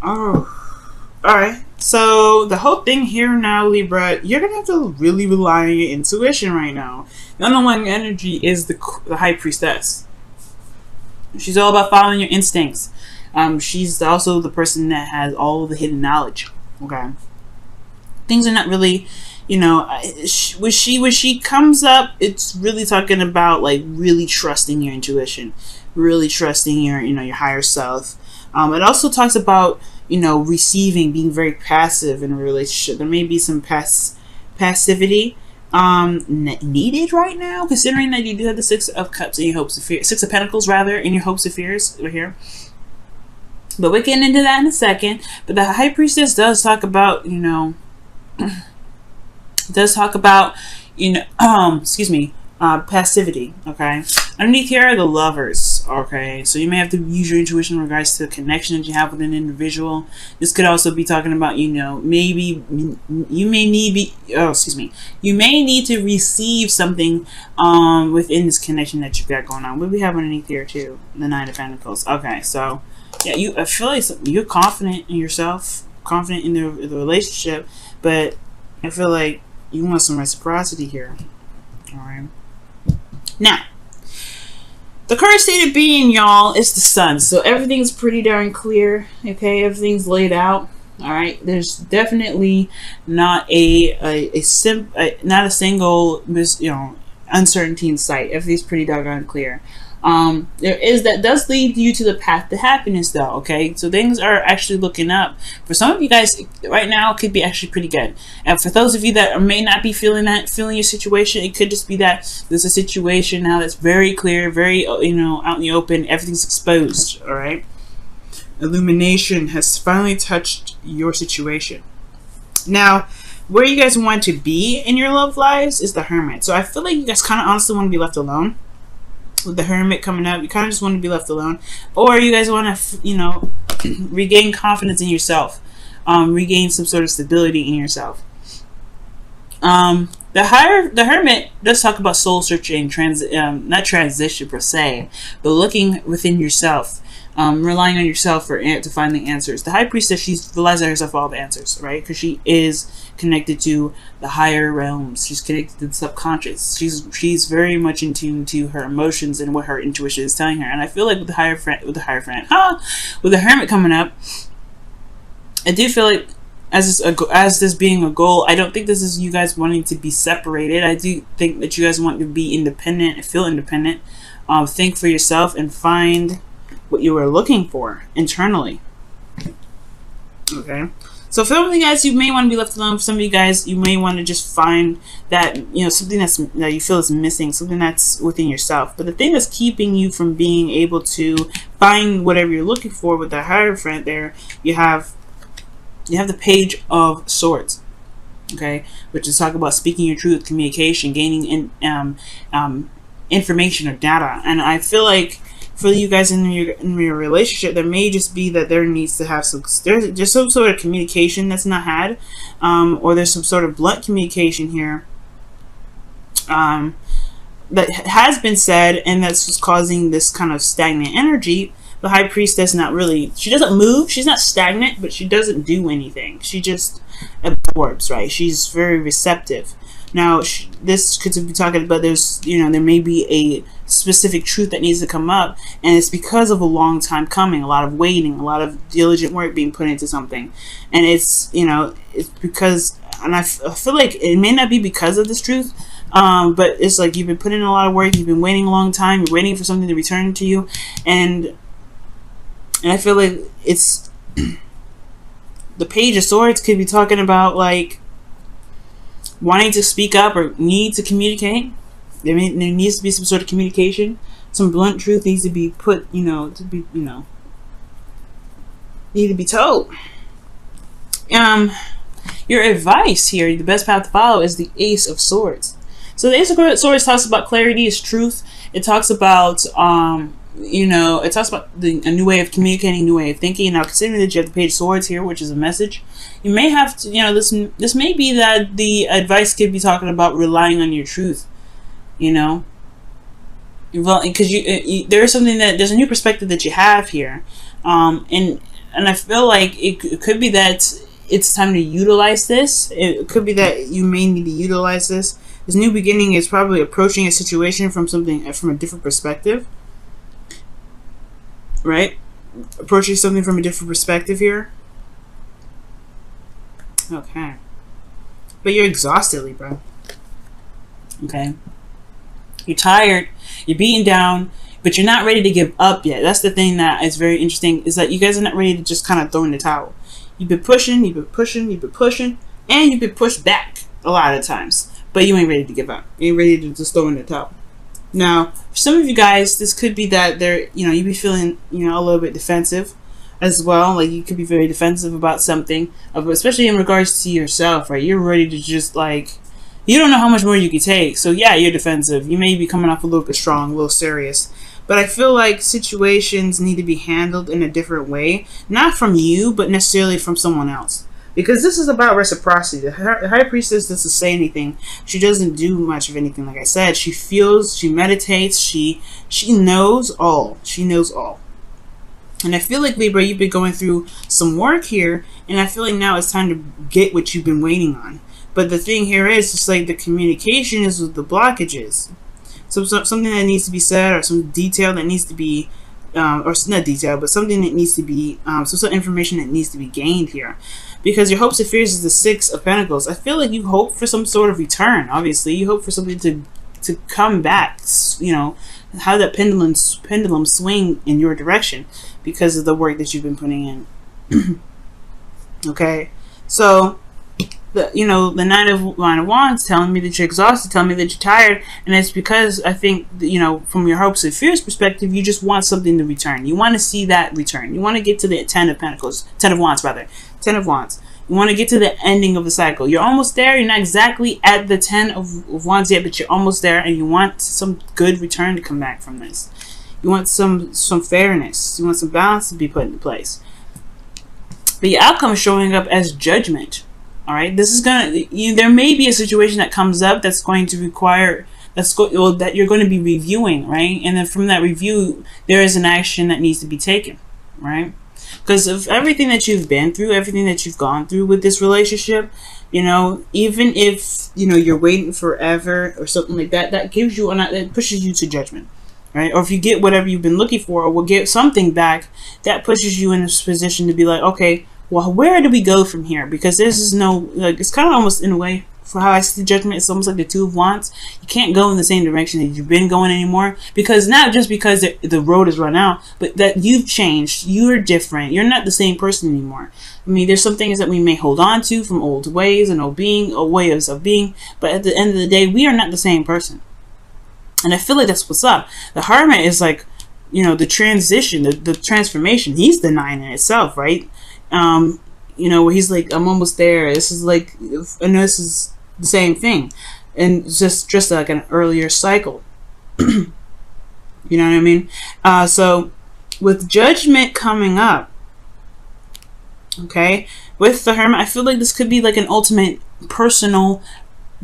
Oh, all right. So the whole thing here now, Libra, you're gonna have to really rely on your intuition right now. The underlying energy is the High Priestess. She's all about following your instincts. She's also the person that has all the hidden knowledge. Okay, things are not really, when she comes up, it's really talking about like really trusting your intuition, really trusting your higher self. It also talks about receiving, being very passive in a relationship. There may be some passivity needed right now, considering that you do have the Six of Cups in your hopes of fears, Six of Pentacles rather, in your hopes of fears over here. But we're getting into that in a second. But the High Priestess does talk about passivity. Okay, underneath here are the Lovers. Okay, so you may have to use your intuition in regards to the connection that you have with an individual. This could also be talking about maybe you may need to receive something within this connection that you've got going on. What do we have underneath here too? The Nine of Pentacles. Okay, so yeah, I feel like you're confident in yourself, confident in the relationship, but I feel like you want some reciprocity here. All right. Now, the current state of being, y'all, is the Sun. So everything's pretty darn clear. Okay, everything's laid out. All right. There's definitely not a single uncertainty in sight. Everything's pretty doggone clear. That does lead you to the path to happiness, though. Okay, so things are actually looking up for some of you guys right now. It could be actually pretty good, and for those of you that may not be feeling your situation, it could just be that there's a situation now that's very clear, very out in the open. Everything's exposed. All right, illumination has finally touched your situation. Now, where you guys want to be in your love lives is the Hermit. So I feel like you guys kind of honestly want to be left alone. With the Hermit coming up, you kind of just want to be left alone, or you guys want to, regain confidence in yourself, regain some sort of stability in yourself. The Hermit does talk about soul searching, not transition per se, but looking within yourself, relying on yourself to find the answers. The High Priestess, she relies on herself for all the answers, right? Because she is connected to the higher realms. She's connected to the subconscious. She's very much in tune to her emotions and what her intuition is telling her. And I feel like with the Hermit coming up, I do feel like as this being a goal, I don't think this is you guys wanting to be separated. I do think that you guys want to be independent, feel independent, think for yourself, and find what you are looking for internally. Okay, so for some of you guys, you may want to be left alone. For some of you guys, you may want to just find that something that you feel is missing, something that's within yourself. But the thing that's keeping you from being able to find whatever you're looking for with the Hierophant, there you have the Page of Swords. Okay, which is talking about speaking your truth, communication, gaining information or data. And I feel like for you guys in your relationship, there may just be that there needs to have some sort of communication that's not had, or there's some sort of blunt communication here that has been said, and that's just causing this kind of stagnant energy. The High Priestess, she doesn't move, she's not stagnant, but she doesn't do anything. She just absorbs, right? She's very receptive. Now, this could be talking about there may be a specific truth that needs to come up, and it's because of a long time coming, a lot of waiting, a lot of diligent work being put into something, and it's because, and I feel like it may not be because of this truth, but it's like you've been putting in a lot of work, you've been waiting a long time, you're waiting for something to return to you, and I feel like it's the Page of Swords could be talking about like wanting to speak up or need to communicate. There needs to be some sort of communication. Some blunt truth needs to be put, need to be told. Your advice here, the best path to follow, is the Ace of Swords. So the Ace of Swords talks about clarity is truth. It talks about it talks about a new way of communicating, a new way of thinking. Now, considering that you have the Page of Swords here, which is a message, you may have to, this may be that the advice could be talking about relying on your truth, because there's a new perspective that you have here, and And I feel like it could be that it's time to utilize this. It could be that you may need to utilize this. This new beginning is probably approaching a situation from a different perspective, right? Approaching something from a different perspective here. Okay. But you're exhausted, Libra. Okay. You're tired. You're beaten down. But you're not ready to give up yet. That's the thing that is very interesting, is that you guys are not ready to just kind of throw in the towel. You've been pushing, you've been pushing, you've been pushing, and you've been pushed back a lot of times. But you ain't ready to give up. You ain't ready to just throw in the towel. Now, for some of you guys, this could be that you be feeling, a little bit defensive as well. Like, you could be very defensive about something, especially in regards to yourself, right? You're ready to just, you don't know how much more you can take. So, yeah, you're defensive. You may be coming off a little bit strong, a little serious. But I feel like situations need to be handled in a different way. Not from you, but necessarily from someone else. Because this is about reciprocity. The High Priestess doesn't say anything. She doesn't do much of anything, like I said. She feels, she meditates, she knows all. She knows all. And I feel like, Libra, you've been going through some work here, and I feel like now it's time to get what you've been waiting on. But the thing here is, it's like the communication is with the blockages. So something that needs to be said, or some detail that needs to be, or not detail, but something that needs to be, some sort of information that needs to be gained here. Because your hopes and fears is the Six of Pentacles. I feel like you hope for some sort of return, obviously. You hope for something to come back, how that pendulum swing in your direction because of the work that you've been putting in. Okay? So, the Nine of Wands telling me that you're exhausted, telling me that you're tired, and it's because I think, from your hopes and fears perspective, you just want something to return. You want to see that return. You want to get to the Ten of Wands. You want to get to the ending of the cycle. You're almost there. You're not exactly at the Ten of Wands yet, but you're almost there, and you want some good return to come back from this. You want some fairness. You want some balance to be put into place. But your outcome is showing up as judgment. All right, this is there may be a situation that comes up that's going to require that you're going to be reviewing, right? And then from that review, there is an action that needs to be taken, right? Because of everything that you've been through, everything that you've gone through with this relationship, even if you're waiting forever or something like that, that gives you that pushes you to judgment, right? Or if you get whatever you've been looking for, or will get something back, that pushes you in this position to be like, okay, well, where do we go from here? Because this is it's kind of almost in a way, for how I see judgment, it's almost like the Two of Wands. You can't go in the same direction that you've been going anymore, because not just because the road is run out, but that you've changed, you're different, you're not the same person anymore. I mean, there's some things that we may hold on to from old ways and old ways of being, but at the end of the day, we are not the same person. And I feel like that's what's up. The Hermit is like, the transition, the transformation. He's the Nine in itself, right? Where he's like, I'm almost there. This is like, I know this is the same thing, and just like an earlier cycle. You know what I mean? So with Judgment coming up, okay, with the Hermit, I feel like this could be like an ultimate personal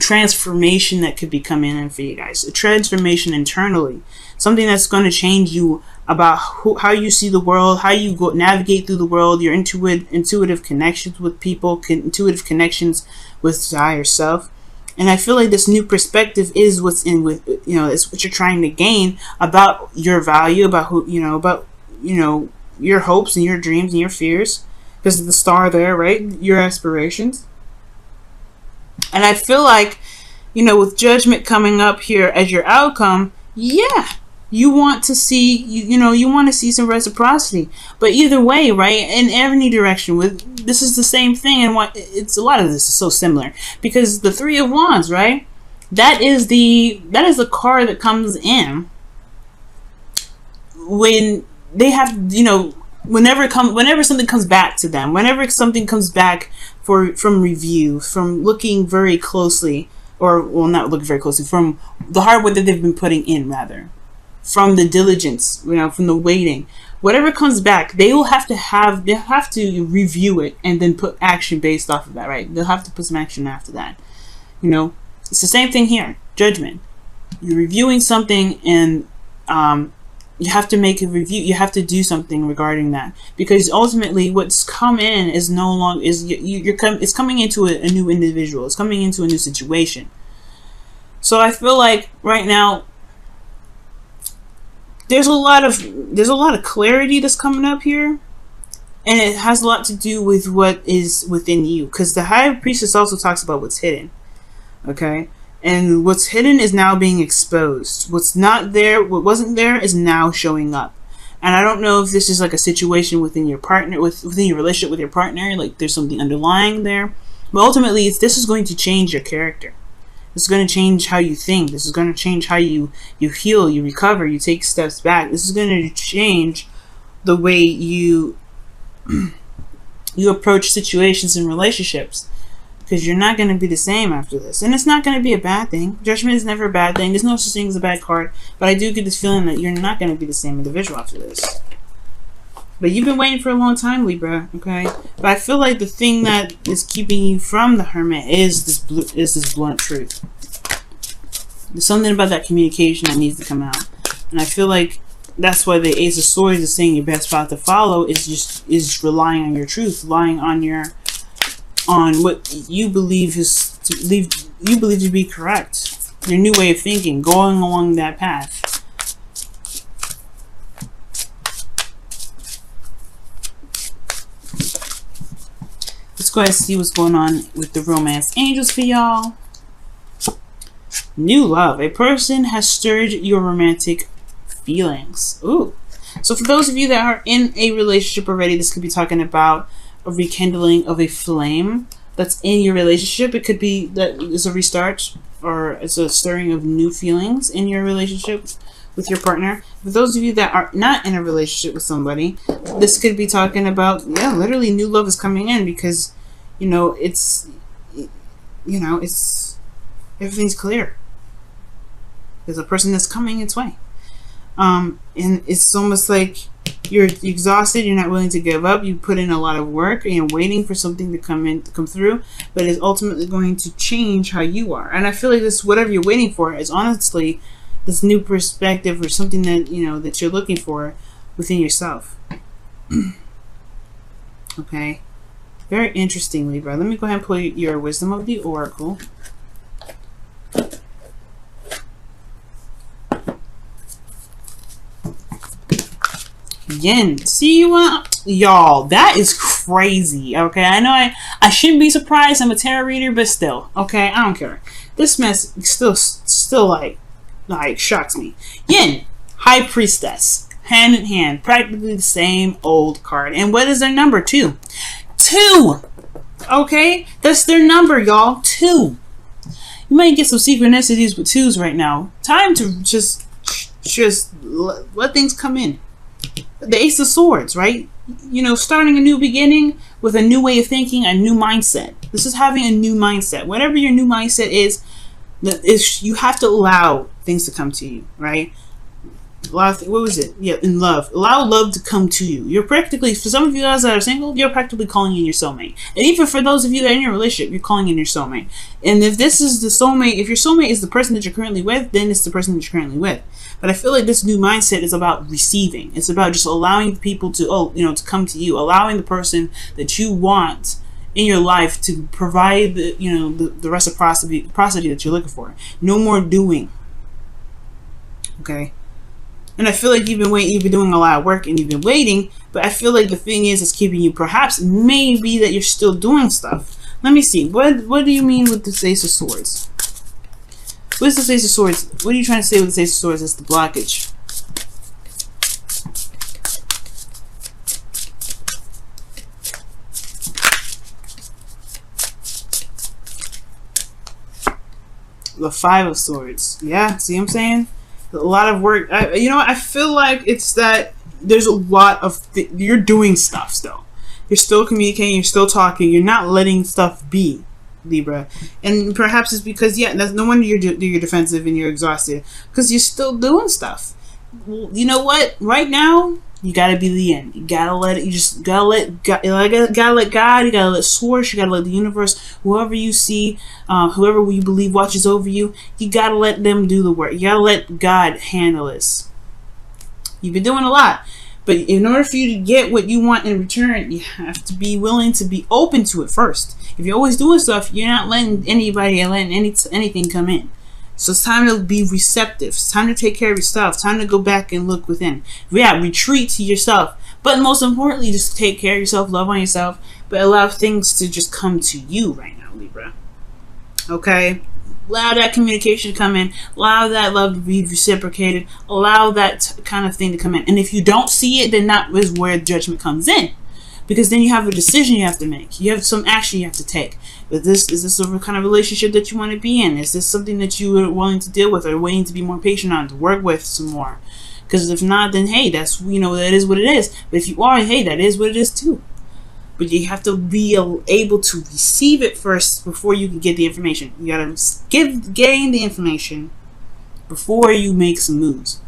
transformation that could be coming in for you guys. A transformation internally, something that's going to change you about how you see the world, how you navigate through the world, your intuitive connections with people, intuitive connections with higher self. And I feel like this new perspective is what's it's what you're trying to gain about your value, about your hopes and your dreams and your fears, because of the star there, right? Your aspirations. And I feel like, with Judgment coming up here as your outcome, yeah, you want to see, you want to see some reciprocity. But either way, right, in any direction, this is the same thing, and a lot of this is so similar, because the Three of Wands, right, that is the card that comes in when they have, whenever something comes back to them, whenever something comes back from review, from looking very closely, or not looking very closely, from the hard work that they've been putting in, rather, from the diligence, from the waiting, whatever comes back, they'll have to review it and then put action based off of that, right? They'll have to put some action after that. It's the same thing here. Judgment. You're reviewing something, and you have to make a review. You have to do something regarding that, because ultimately what's come in is no longer it's coming into a new individual. It's coming into a new situation. So I feel like right now there's a lot of clarity that's coming up here, and it has a lot to do with what is within you, because the High Priestess also talks about what's hidden. Okay. And what's hidden is now being exposed. What's not there, what wasn't there, is now showing up. And I don't know if this is like a situation within your partner, within your relationship with your partner, like there's something underlying there. But ultimately, this is going to change your character. This is going to change how you think. This is going to change how you heal, you recover, you take steps back. This is going to change the way you approach situations and relationships. Because you're not going to be the same after this. And it's not going to be a bad thing. Judgment is never a bad thing. There's no such thing as a bad card. But I do get this feeling that you're not going to be the same individual after this. But you've been waiting for a long time, Libra. Okay? But I feel like the thing that is keeping you from the Hermit is this blunt truth. There's something about that communication that needs to come out. And I feel like that's why the Ace of Swords is saying your best path to follow is relying on your truth. Relying on what you believe to be correct, your new way of thinking, going along that path. Let's go ahead and see what's going on with the romance angels for y'all. New love. A person has stirred your romantic feelings. Ooh. So for those of you that are in a relationship already, this could be talking about a rekindling of a flame that's in your relationship. It could be that it's a restart, or it's a stirring of new feelings in your relationship with your partner. For those of you that are not in a relationship with somebody, this could be talking about, yeah, literally new love is coming in, because it's everything's clear. There's a person that's coming its way, and it's almost like you're exhausted, you're not willing to give up, you put in a lot of work and you're waiting for something to come through, but it's ultimately going to change how you are. And I feel like this, whatever you're waiting for, is honestly this new perspective, or something that that you're looking for within yourself. Okay, very interesting, Libra. Let me go ahead and pull your Wisdom of the Oracle. Yin. See what, y'all, that is crazy. Okay, I know I shouldn't be surprised. I'm a tarot reader, but still, okay, I don't care. This mess still like shocks me. Yin, High Priestess, hand in hand, practically the same old card. And what is their number? 2. 2. Okay, that's their number, y'all. 2. You might get some synchronicities with 2s right now. Time to just let things come in. The Ace of Swords, right? Starting a new beginning with a new way of thinking, a new mindset. This is having a new mindset. Whatever your new mindset is you have to allow things to come to you, right? What was it? Yeah, in love. Allow love to come to you. You're practically, for some of you guys that are single, you're practically calling in your soulmate. And even for those of you that are in your relationship, you're calling in your soulmate. And if this is the soulmate, if your soulmate is the person that you're currently with, then it's the person that you're currently with. But I feel like this new mindset is about receiving. It's about just allowing people to, to come to you, allowing the person that you want in your life to provide the reciprocity that you're looking for. No more doing. Okay. And I feel like you've been doing a lot of work and you've been waiting, but I feel like the thing is, it's keeping you, perhaps, maybe that you're still doing stuff. Let me see. What do you mean with the Ace of Swords? What is the Ace of Swords? What are you trying to say with the Ace of Swords? It's the blockage. The Five of Swords. Yeah, see what I'm saying? A lot of work. I feel like it's that there's a lot of you're doing stuff still. You're still communicating. You're still talking. You're not letting stuff be, Libra. And perhaps it's because, that's no wonder you're defensive and you're exhausted, because you're still doing stuff. Well, you know what? Right now, you gotta be the end. You gotta let it. You just gotta let God. You gotta let God. You gotta let Source. You gotta let the universe. Whoever you see, whoever you believe watches over you. You gotta let them do the work. You gotta let God handle this. You've been doing a lot. But in order for you to get what you want in return, you have to be willing to be open to it first. If you're always doing stuff, you're not letting anybody or letting anything come in. So it's time to be receptive. It's time to take care of yourself. It's time to go back and look within. Yeah, retreat to yourself. But most importantly, just take care of yourself, love on yourself, but allow things to just come to you right now, Libra. Okay? Allow that communication to come in. Allow that love to be reciprocated. Allow that kind of thing to come in. And if you don't see it, then that is where judgment comes in. Because then you have a decision you have to make. You have some action you have to take. Is this a kind of relationship that you want to be in? Is this something that you are willing to deal with or willing to be more patient on, to work with some more? Because if not, then hey, that's, that is what it is. But if you are, hey, that is what it is too. But you have to be able to receive it first before you can get the information. You gotta gain the information before you make some moves.